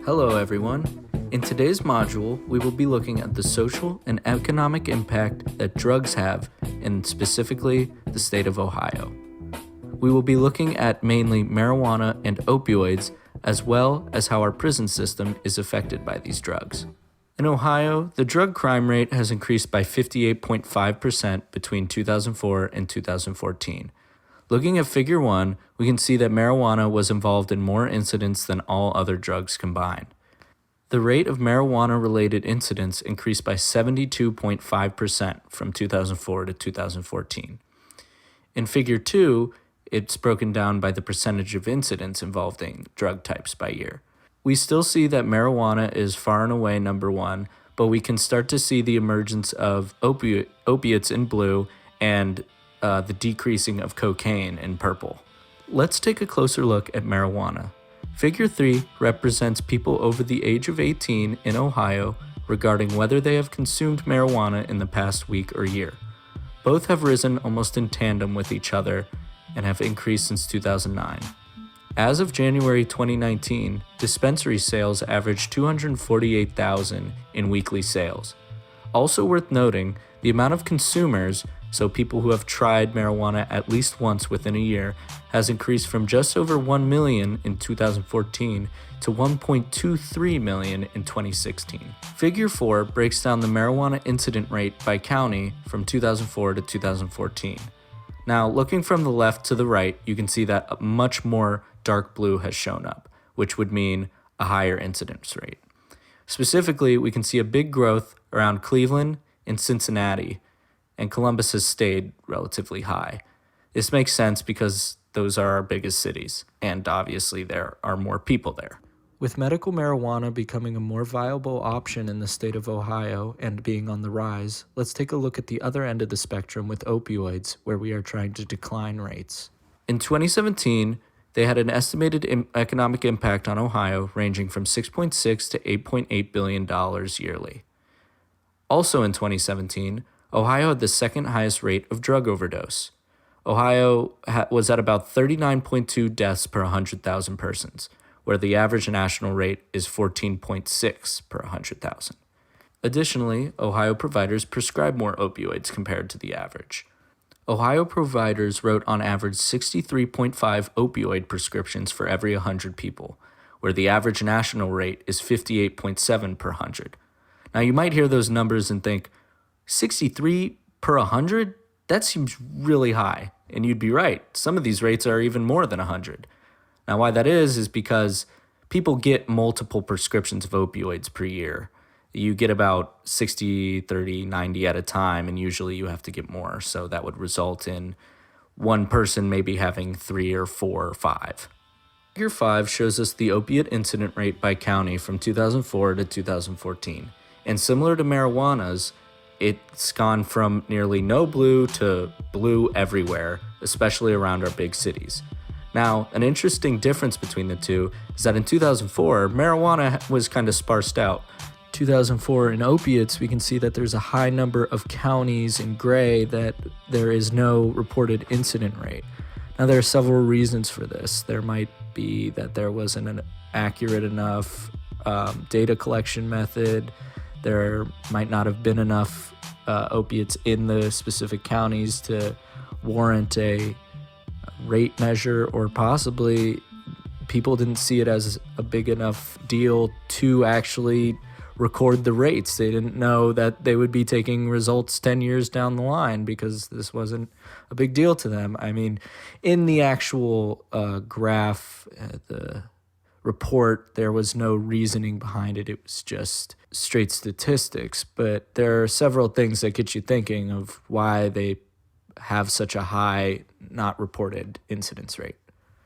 Hello everyone. In today's module, we will be looking at the social and economic impact that drugs have in specifically the state of Ohio. We will be looking at mainly marijuana and opioids, as well as how our prison system is affected by these drugs. In Ohio, the drug crime rate has increased by 58.5% between 2004 and 2014. Looking at Figure 1, we can see that marijuana was involved in more incidents than all other drugs combined. The rate of marijuana-related incidents increased by 72.5% from 2004 to 2014. In Figure 2, it's broken down by the percentage of incidents involving drug types by year. We still see that marijuana is far and away number one, but we can start to see the emergence of opiates in blue and the decreasing of cocaine in purple. Let's take a closer look at marijuana. Figure 3 represents people over the age of 18 in Ohio regarding whether they have consumed marijuana in the past week or year. Both have risen almost in tandem with each other and have increased since 2009. As of January 2019, dispensary sales averaged 248,000 in weekly sales. Also worth noting, the amount of consumers, so people who have tried marijuana at least once within a year, has increased from just over 1 million in 2014 to 1.23 million in 2016. Figure 4 breaks down the marijuana incident rate by county from 2004 to 2014. Now, looking from the left to the right, you can see that much more dark blue has shown up, which would mean a higher incidence rate. Specifically, we can see a big growth around Cleveland and Cincinnati, and Columbus has stayed relatively high. This makes sense because those are our biggest cities, and obviously there are more people there. With medical marijuana becoming a more viable option in the state of Ohio and being on the rise, let's take a look at the other end of the spectrum with opioids, where we are trying to decline rates. In 2017, they had an estimated economic impact on Ohio ranging from $6.6 to $8.8 billion yearly. Also in 2017, Ohio had the second highest rate of drug overdose. Ohio was at about 39.2 deaths per 100,000 persons, where the average national rate is 14.6 per 100,000. Additionally, Ohio providers prescribe more opioids compared to the average. Ohio providers wrote on average 63.5 opioid prescriptions for every 100 people, where the average national rate is 58.7 per 100. Now you might hear those numbers and think, 63 per 100? That seems really high. And you'd be right. Some of these rates are even more than 100. Now why that is because people get multiple prescriptions of opioids per year. You get about 60, 30, 90 at a time, and usually you have to get more. So that would result in one person maybe having 3 or 4 or 5. Figure 5 shows us the opiate incident rate by county from 2004 to 2014. And similar to marijuana's, it's gone from nearly no blue to blue everywhere, especially around our big cities. Now, an interesting difference between the two is that in 2004, marijuana was kind of sparsed out. 2004 in opiates, we can see that there's a high number of counties in gray that there is no reported incident rate. Now, there are several reasons for this. There might be that there wasn't an accurate enough data collection method. There might not have been enough opiates in the specific counties to warrant a rate measure, or possibly people didn't see it as a big enough deal to actually record the rates. They didn't know that they would be taking results 10 years down the line because this wasn't a big deal to them. I mean, in the actual graph, the report, there was no reasoning behind it. It was just straight statistics. But there are several things that get you thinking of why they have such a high not reported incidence rate.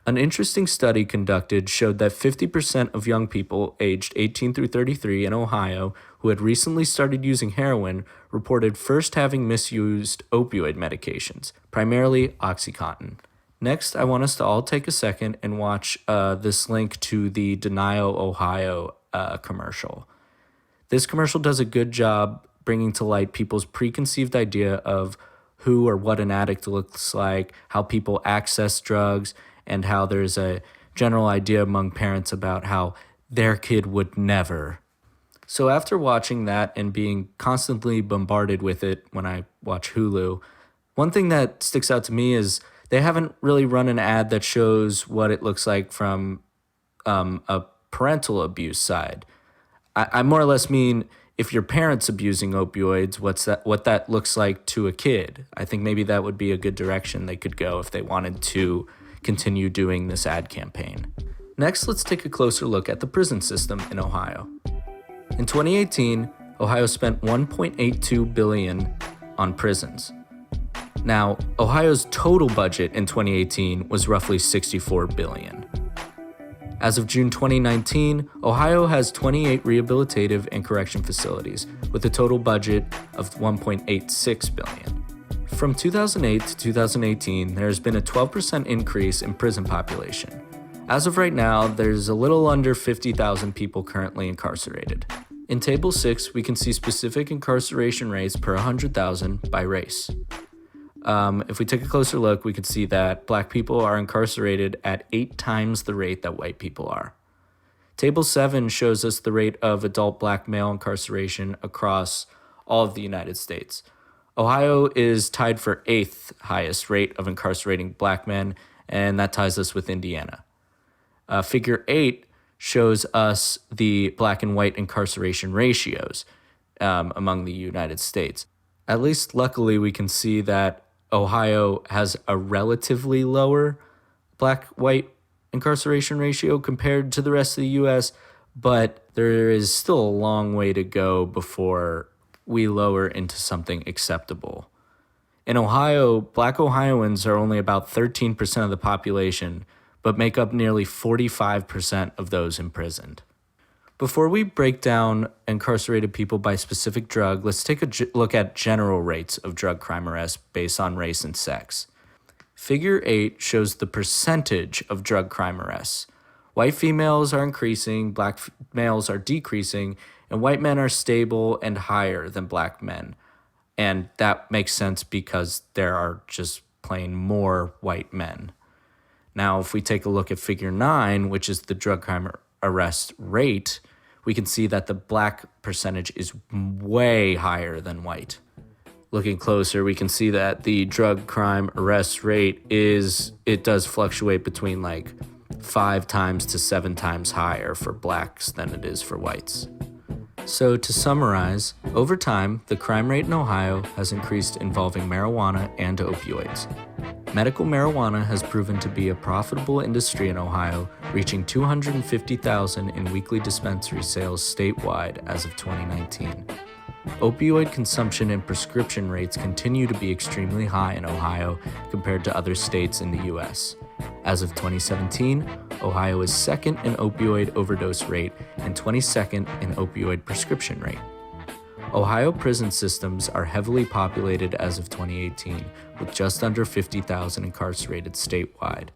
An interesting study conducted showed that 50% of young people aged 18 through 33 in Ohio who had recently started using heroin reported first having misused opioid medications, primarily OxyContin. Next, I want us to all take a second and watch this link to the Denial Ohio commercial. This commercial does a good job bringing to light people's preconceived idea of who or what an addict looks like, how people access drugs, and how there's a general idea among parents about how their kid would never. So after watching that and being constantly bombarded with it when I watch Hulu, one thing that sticks out to me is they haven't really run an ad that shows what it looks like from a parental abuse side. I more or less mean if your parent's abusing opioids, what that looks like to a kid. I think maybe that would be a good direction they could go if they wanted to continue doing this ad campaign. Next, let's take a closer look at the prison system in Ohio. In 2018, Ohio spent $1.82 billion on prisons. Now, Ohio's total budget in 2018 was roughly $64 billion. As of June 2019, Ohio has 28 rehabilitative and correction facilities with a total budget of $1.86 billion. From 2008 to 2018, there has been a 12% increase in prison population. As of right now, there's a little under 50,000 people currently incarcerated. In Table 6, we can see specific incarceration rates per 100,000 by race. If we take a closer look, we can see that Black people are incarcerated at 8 times the rate that white people are. Table 7 shows us the rate of adult Black male incarceration across all of the United States. Ohio is tied for 8th highest rate of incarcerating Black men, and that ties us with Indiana. Figure 8 shows us the Black and white incarceration ratios among the United States. At least luckily, we can see that Ohio has a relatively lower Black-white incarceration ratio compared to the rest of the U.S., but there is still a long way to go before we lower into something acceptable. In Ohio, Black Ohioans are only about 13% of the population, but make up nearly 45% of those imprisoned. Before we break down incarcerated people by specific drug, let's take a look at general rates of drug crime arrests based on race and sex. Figure 8 shows the percentage of drug crime arrests. White females are increasing, Black males are decreasing, and white men are stable and higher than Black men. And that makes sense because there are just plain more white men. Now, if we take a look at Figure 9, which is the drug crime arrest rate, we can see that the Black percentage is way higher than white. Looking closer, we can see that the drug crime arrest rate does fluctuate between like 5 times to 7 times higher for Blacks than it is for whites. So to summarize, over time, the crime rate in Ohio has increased involving marijuana and opioids. Medical marijuana has proven to be a profitable industry in Ohio, reaching $250,000 in weekly dispensary sales statewide as of 2019. Opioid consumption and prescription rates continue to be extremely high in Ohio compared to other states in the U.S. As of 2017, Ohio is second in opioid overdose rate and 22nd in opioid prescription rate. Ohio prison systems are heavily populated as of 2018, with just under 50,000 incarcerated statewide.